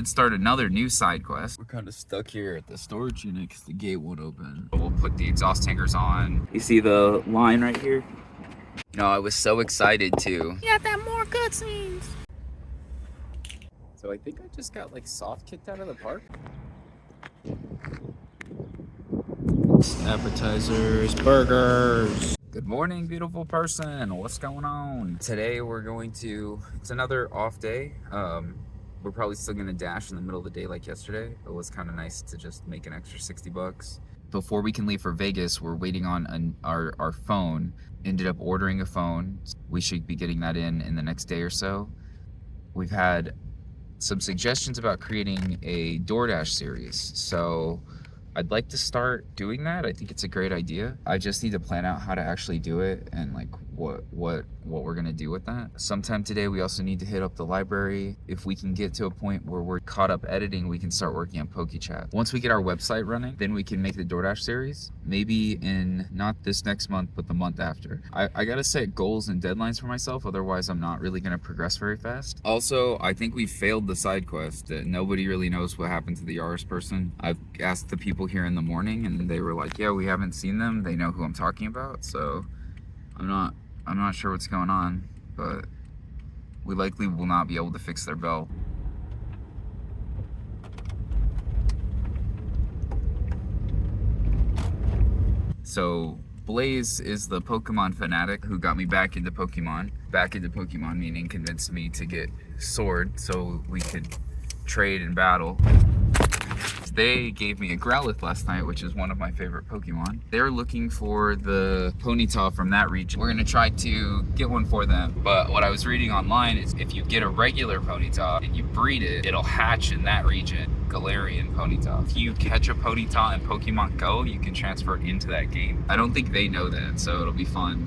Let's start another new side quest. We're kind of stuck here at the storage unit because the gate won't open. We'll put the exhaust tankers on. You see the line right here? No, I was so excited to get that more cutscenes. So I think I just got like soft kicked out of the park. Appetizers, burgers. Good morning, beautiful person. What's going on? Today we're going to, it's another off day. We're probably still gonna dash in the middle of the day like yesterday. It was kind of nice to just make an extra 60 bucks. Before we can leave for Vegas, we're waiting on our phone. Ended up ordering a phone. We should be getting that in the next day or so. We've had some suggestions about creating a DoorDash series. So I'd like to start doing that. I think it's a great idea. I just need to plan out how to actually do it and like what we're gonna do with that. Sometime today we also need to hit up the library. If we can get to a point where we're caught up editing, we can start working on PokeChat. Once we get our website running, then we can make the DoorDash series. Maybe in not this next month, but the month after. I gotta set goals and deadlines for myself, otherwise I'm not really gonna progress very fast. Also, I think we failed the side quest. Nobody really knows what happened to the Yaris person. I've asked the people here in the morning and they were like, yeah, we haven't seen them. They know who I'm talking about, so I'm not sure what's going on, but we likely will not be able to fix their belt. So Blaze is the Pokemon fanatic who got me back into Pokemon. Back into Pokemon meaning convinced me to get Sword so we could trade and battle. They gave me a Growlithe last night, which is one of my favorite Pokemon. They're looking for the Ponyta from that region. We're gonna try to get one for them. But what I was reading online is if you get a regular Ponyta and you breed it, it'll hatch in that region. Galarian Ponyta. If you catch a Ponyta in Pokemon Go, you can transfer it into that game. I don't think they know that, so it'll be fun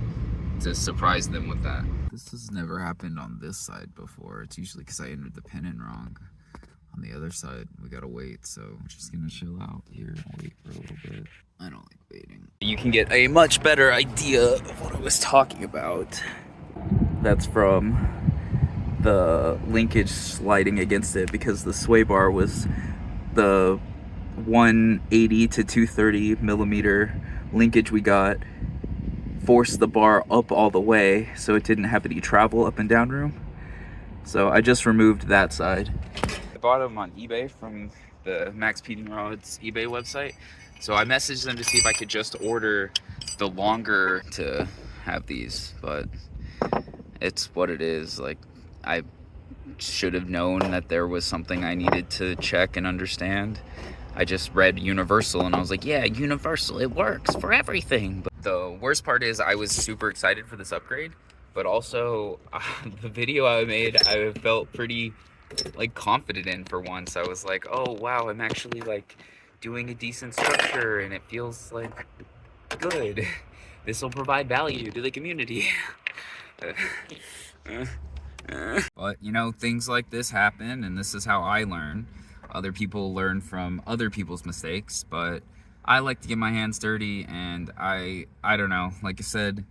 to surprise them with that. This has never happened on this side before. It's usually because I entered the pin in wrong. On the other side, we gotta wait, so I'm just gonna chill out here and wait for a little bit. I don't like waiting. You can get a much better idea of what I was talking about. That's from the linkage sliding against it because the sway bar was the 180 to 230 millimeter linkage we got. Forced the bar up all the way so it didn't have any travel up and down room. So I just removed that side. Bought them on eBay from the Max Peing Rod's eBay website. So I messaged them to see if I could just order the longer to have these, but it's what it is. Like, I should have known that there was something I needed to check and understand. I just read Universal and I was like, yeah, Universal, it works for everything. But the worst part is I was super excited for this upgrade, but also the video I made, I felt pretty like confident in for once. I was like, oh wow, I'm actually like doing a decent structure and it feels like good. This will provide value to the community. But you know, things like this happen and this is how I learn. Other people learn from other people's mistakes, but I like to get my hands dirty and I don't know, like I said,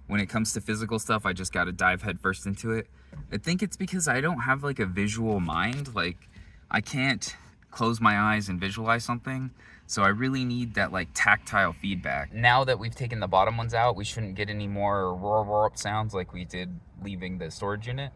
when it comes to physical stuff, I just gotta dive headfirst into it. I think it's because I don't have like a visual mind. Like, I can't close my eyes and visualize something. So I really need that like tactile feedback. Now that we've taken the bottom ones out, we shouldn't get any more roar up sounds like we did leaving the storage unit.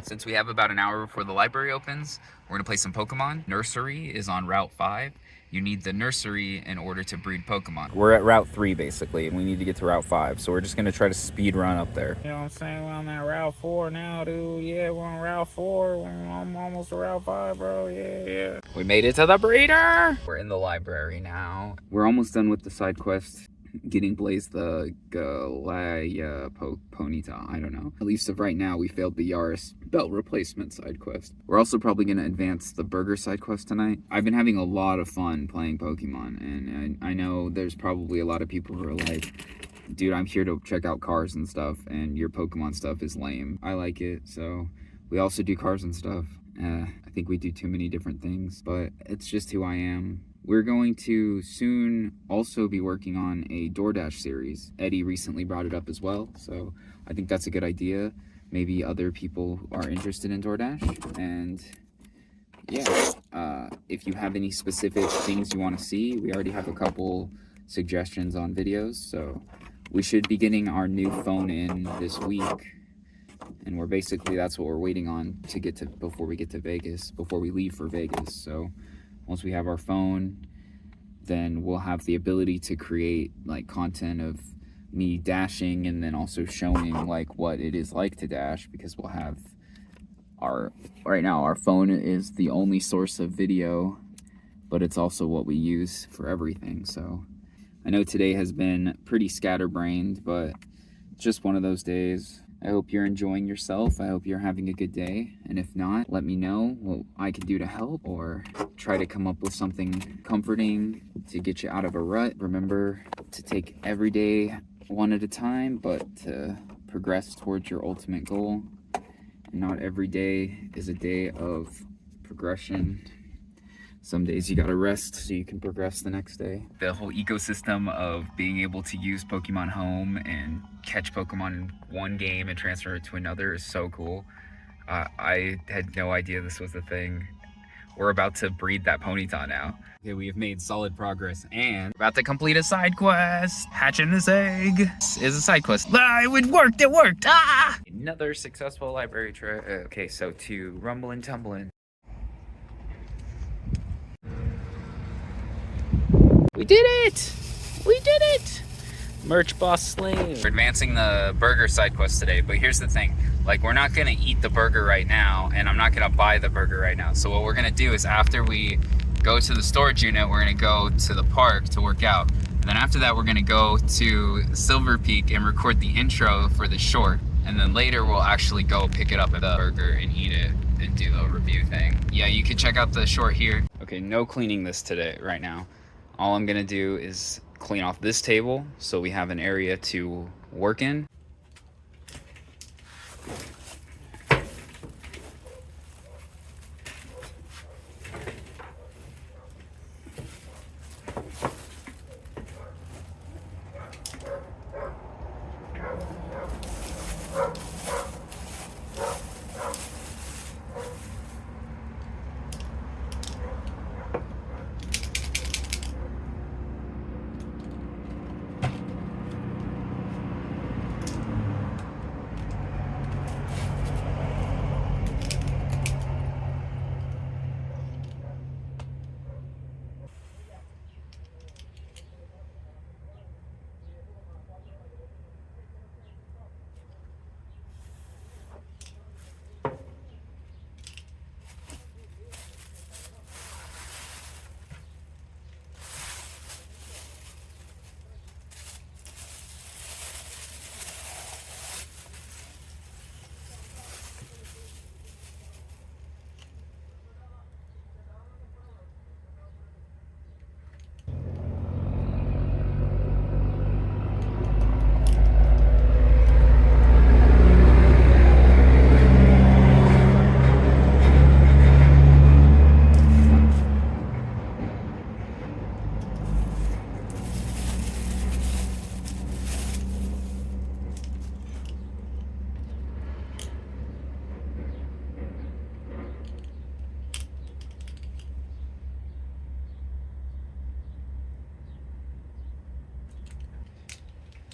Since we have about an hour before the library opens, we're gonna play some Pokemon. Nursery is on Route 5. You need the nursery in order to breed Pokemon. We're at Route 3 basically, and we need to get to Route 5. So we're just gonna try to speed run up there. You know what I'm saying? We're on that Route 4 now, dude. Yeah, we're on Route 4. I'm almost to Route 5, bro. Yeah. We made it to the breeder. We're in the library now. We're almost done with the side quest. Getting Blaze the Galar Ponyta, I don't know. At least of right now, we failed the Yaris belt replacement side quest. We're also probably going to advance the burger side quest tonight. I've been having a lot of fun playing Pokemon, and I know there's probably a lot of people who are like, dude, I'm here to check out cars and stuff, and your Pokemon stuff is lame. I like it, so we also do cars and stuff. I think we do too many different things, but it's just who I am. We're going to soon also be working on a DoorDash series. Eddie recently brought it up as well, so I think that's a good idea. Maybe other people are interested in DoorDash, and yeah, if you have any specific things you want to see, we already have a couple suggestions on videos, so we should be getting our new phone in this week, and that's what we're waiting on to get to before we get to Vegas, before we leave for Vegas. So once we have our phone, then we'll have the ability to create like content of me dashing, and then also showing like what it is like to dash, because we'll have right now our phone is the only source of video, but it's also what we use for everything. So I know today has been pretty scatterbrained, but just one of those days. I hope you're enjoying yourself. I hope you're having a good day. And if not, let me know what I can do to help, or try to come up with something comforting to get you out of a rut. Remember to take every day one at a time, but to progress towards your ultimate goal. And not every day is a day of progression. Some days you gotta rest so you can progress the next day. The whole ecosystem of being able to use Pokemon Home and catch Pokemon in one game and transfer it to another is so cool. I had no idea this was a thing. We're about to breed that Ponyta now. Okay, we have made solid progress and about to complete a side quest. Hatching this egg is a side quest. Ah, it worked, it worked! Ah! Another successful library trip. Okay, so to Rumblin' Tumblin'. We did it! We did it! Merch boss slave. We're advancing the burger side quest today, but here's the thing. Like, we're not gonna eat the burger right now, and I'm not gonna buy the burger right now. So what we're gonna do is after we go to the storage unit, we're gonna go to the park to work out. And then after that, we're gonna go to Silver Peak and record the intro for the short. And then later we'll actually go pick it up at the burger and eat it and do the review thing. Yeah, you can check out the short here. Okay, no cleaning this today, right now. All I'm gonna do is clean off this table so we have an area to work in.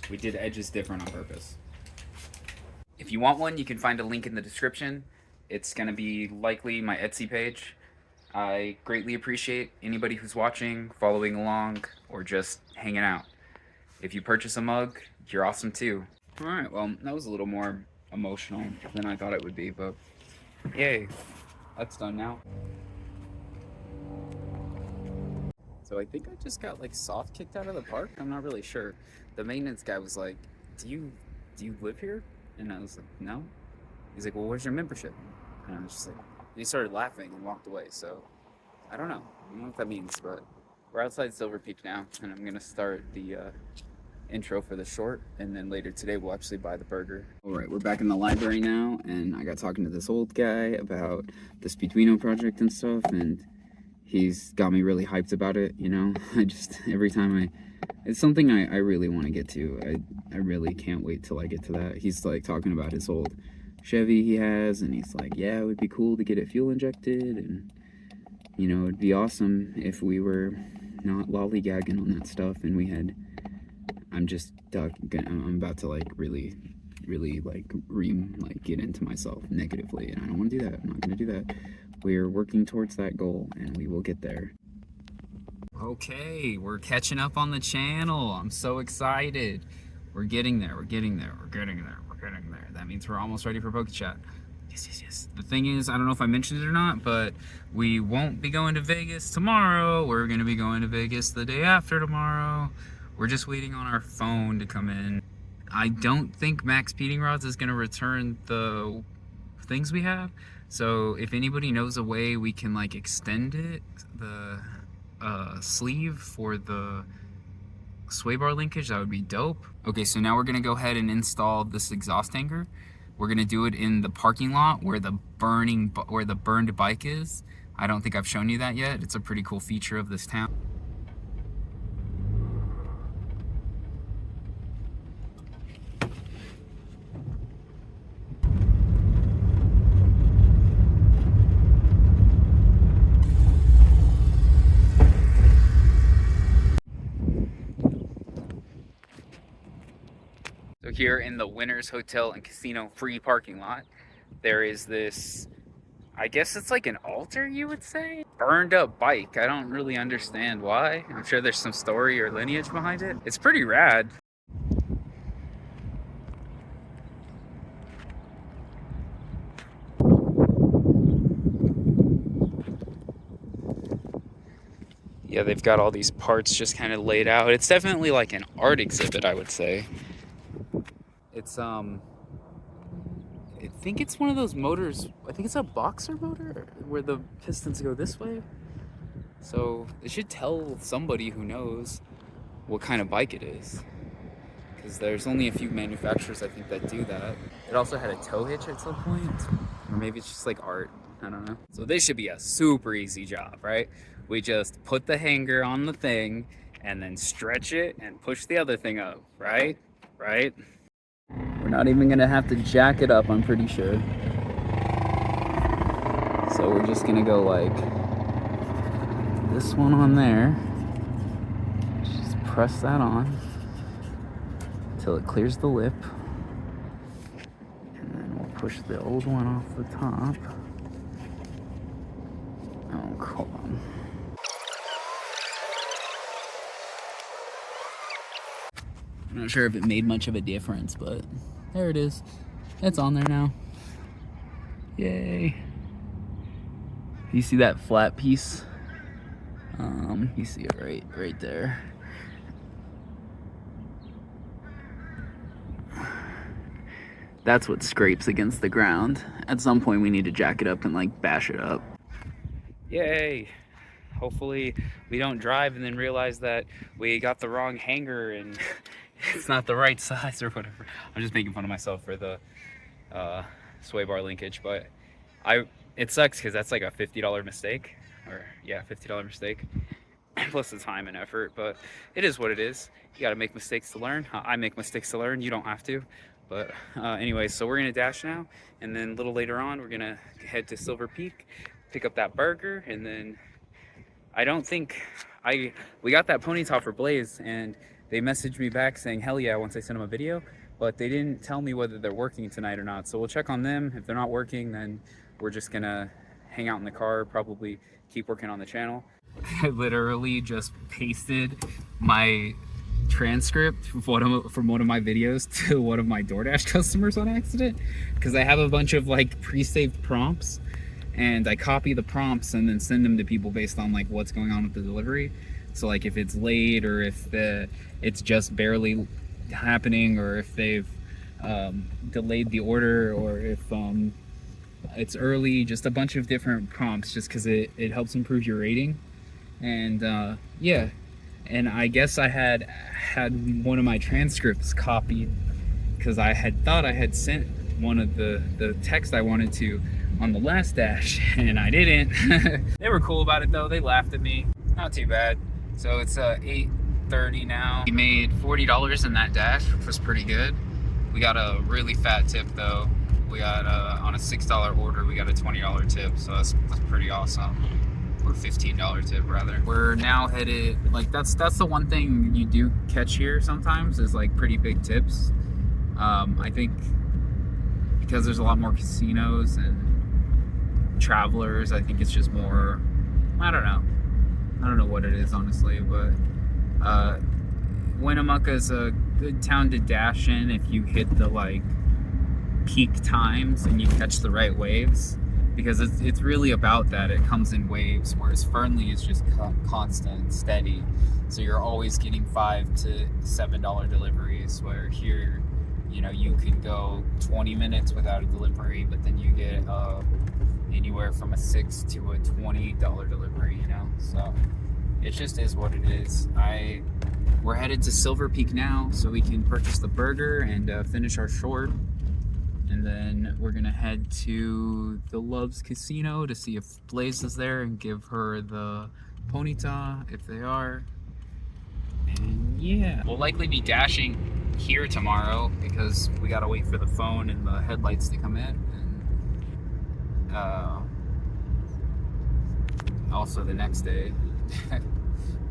We did edges different on purpose. If you want one, you can find a link in the description. It's gonna be likely my Etsy page. I greatly appreciate anybody who's watching, following along, or just hanging out. If you purchase a mug, you're awesome too. Alright, well, that was a little more emotional than I thought it would be, but yay, that's done now. So I think I just got like soft kicked out of the park. I'm not really sure. The maintenance guy was like, do you live here? And I was like, no. He's like, well, where's your membership? And I was just like, and he started laughing and walked away. So I don't know what that means, but we're outside Silver Peak now, and I'm gonna start the intro for the short, and then later today we'll actually buy the burger. All right, we're back in the library now, and I got talking to this old guy about the Speeduino project and stuff, and he's got me really hyped about it, you know? Every time it's something I really want to get to. I really can't wait till I get to that. He's like talking about his old Chevy he has, and he's like, yeah, it would be cool to get it fuel injected, and you know, it'd be awesome if we were not lollygagging on that stuff and we had, I'm about to like really get into myself negatively, and I don't want to do that. I'm not going to do that. We're working towards that goal, and we will get there. Okay, we're catching up on the channel. I'm so excited. We're getting there. We're getting there. We're getting there. We're getting there. That means we're almost ready for PokeChat. Yes, yes, yes. The thing is, I don't know if I mentioned it or not, but we won't be going to Vegas tomorrow. We're going to be going to Vegas the day after tomorrow. We're just waiting on our phone to come in. I don't think Max Peing Rods is going to return the things we have. So if anybody knows a way we can like extend it, the sleeve for the sway bar linkage, that would be dope. Okay, so now we're going to go ahead and install this exhaust hanger. We're going to do it in the parking lot where the burned bike is. I don't think I've shown you that yet. It's a pretty cool feature of this town. So here in the Winners Hotel and Casino free parking lot, there is this, I guess it's like an altar, you would say? Burned up bike. I don't really understand why. I'm sure there's some story or lineage behind it. It's pretty rad. Yeah, they've got all these parts just kind of laid out. It's definitely like an art exhibit, I would say. It's I think it's one of those motors. I think it's a boxer motor where the pistons go this way. So it should tell somebody who knows what kind of bike it is, because there's only a few manufacturers I think that do that. It also had a tow hitch at some point, or maybe it's just like art. I don't know. So this should be a super easy job, right? We just put the hanger on the thing and then stretch it and push the other thing up, right? Right? We're not even gonna have to jack it up, I'm pretty sure. So we're just gonna go like this one on there. Just press that on until it clears the lip. And then we'll push the old one off the top. Oh, hold on. I'm not sure if it made much of a difference, but there it is. It's on there now. Yay. You see that flat piece? You see it right there. That's what scrapes against the ground. At some point we need to jack it up and like bash it up. Yay. Hopefully we don't drive and then realize that we got the wrong hanger and it's not the right size or whatever. I'm just making fun of myself for the sway bar linkage, but it sucks because that's like a $50 mistake, or yeah, $50 mistake, plus the time and effort, but it is what it is. You gotta make mistakes to learn. I make mistakes to learn, you don't have to. But anyway, so we're gonna dash now, and then a little later on, we're gonna head to Silver Peak, pick up that burger, and then I don't think, we got that Ponyta for Blaze, and they messaged me back saying, hell yeah, once I sent them a video, but they didn't tell me whether they're working tonight or not. So we'll check on them. If they're not working, then we're just gonna hang out in the car, probably keep working on the channel. I literally just pasted my transcript from one of my videos to one of my DoorDash customers on accident, because I have a bunch of like pre-saved prompts, and I copy the prompts and then send them to people based on like what's going on with the delivery. So like if it's late, or if it's just barely happening, or if they've delayed the order, or if it's early, just a bunch of different prompts, just because it helps improve your rating. And yeah, and I guess I had one of my transcripts copied, because I had thought I had sent one of the text I wanted to on the last dash, and I didn't. They were cool about it though. They laughed at me. Not too bad. So it's 8:30 now. We made $40 in that dash, which was pretty good. We got a really fat tip though. We got on a $6 order, we got a $20 tip, so that's pretty awesome. or $15 tip rather. We're now headed, like that's the one thing you do catch here sometimes is like pretty big tips. I think because there's a lot more casinos and travelers, I think it's just more, I don't know what it is honestly, but Winnemucca is a good town to dash in if you hit the like peak times and you catch the right waves, because it's really about that. It comes in waves, whereas Fernley is just constant, steady. So you're always getting $5 to $7 deliveries, where here, you know, you can go 20 minutes without a delivery, but then you get anywhere from a $6 to a $20 delivery, you know? So it just is what it is. We're headed to Silver Peak now so we can purchase the burger and finish our short. And then we're gonna head to the Loves Casino to see if Blaze is there and give her the Ponyta if they are. And yeah, we'll likely be dashing here tomorrow because we gotta wait for the phone and the headlights to come in. And also the next day.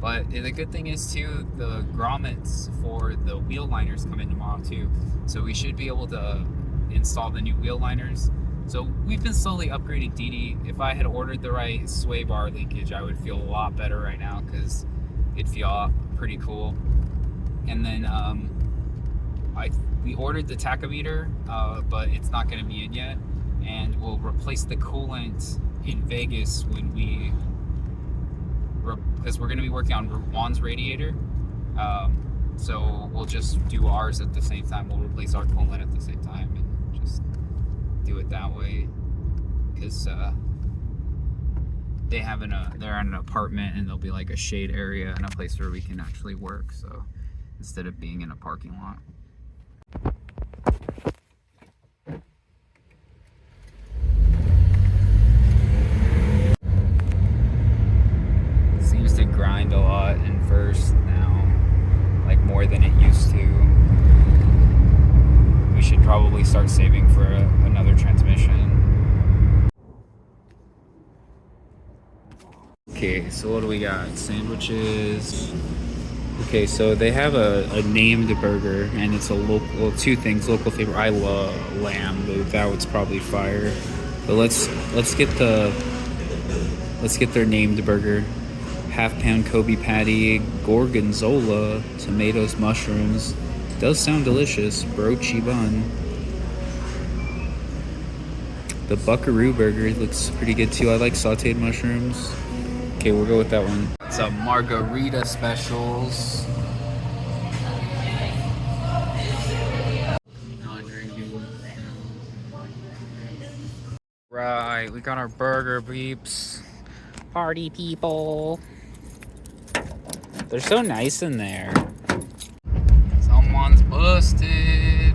But the good thing is too, the grommets for the wheel liners come in tomorrow too. So we should be able to install the new wheel liners. So we've been slowly upgrading Dee. If I had ordered the right sway bar linkage, I would feel a lot better right now because it'd feel pretty cool. And then we ordered the tachometer, but it's not going to be in yet. And we'll replace the coolant in Vegas when we, because we're going to be working on Juan's radiator. So we'll just do ours at the same time. We'll replace our coolant at the same time and just do it that way. Because they're in an apartment and there'll be like a shade area and a place where we can actually work. So instead of being in a parking lot. Seems to grind a lot in first now, like more than it used to. We should probably start saving for another transmission. Okay, so what do we got? Sandwiches. Okay, so they have a named burger, and it's a local, well, two things, local favorite. I love lamb, though that was probably fire. But let's get their named burger. Half-pound Kobe patty, gorgonzola, tomatoes, mushrooms. Does sound delicious. Broachy bun. The Buckaroo burger looks pretty good too. I like sauteed mushrooms. Okay, we'll go with that one. It's a margarita specials. Right, we got our burger beeps. Party people. They're so nice in there. Someone's busted.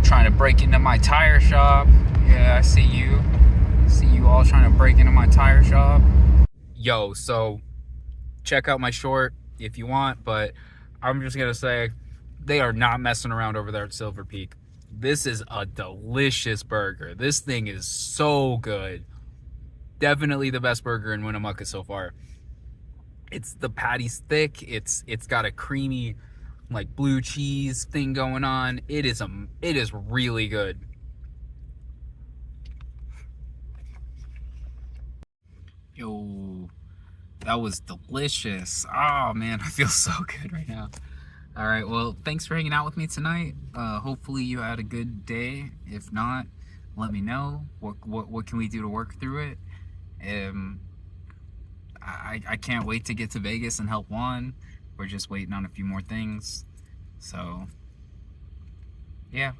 Trying to break into my tire shop. Yeah, I see you. See you all trying to break into my tire shop. Yo, so check out my short if you want, but I'm just gonna say they are not messing around over there at Silver Peak. This is a delicious burger. This thing is so good. Definitely the best burger in Winnemucca so far. It's the patty's thick. It's got a creamy like blue cheese thing going on. It is really good. Yo, that was delicious. Oh man, I feel so good right now. All right, well, thanks for hanging out with me tonight. Hopefully you had a good day. If not, let me know. What can we do to work through it? I can't wait to get to Vegas and help Juan. We're just waiting on a few more things. So yeah,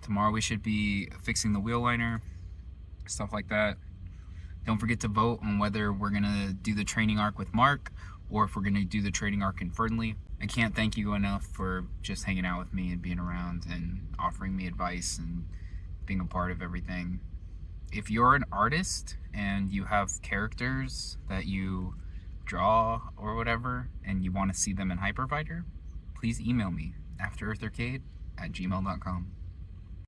tomorrow we should be fixing the wheel liner, stuff like that. Don't forget to vote on whether we're gonna do the training arc with Mark or if we're gonna do the training arc in Fernley. I can't thank you enough for just hanging out with me and being around and offering me advice and being a part of everything. If you're an artist and you have characters that you draw or whatever and you want to see them in Hypervider, please email me aftereartharcade@gmail.com.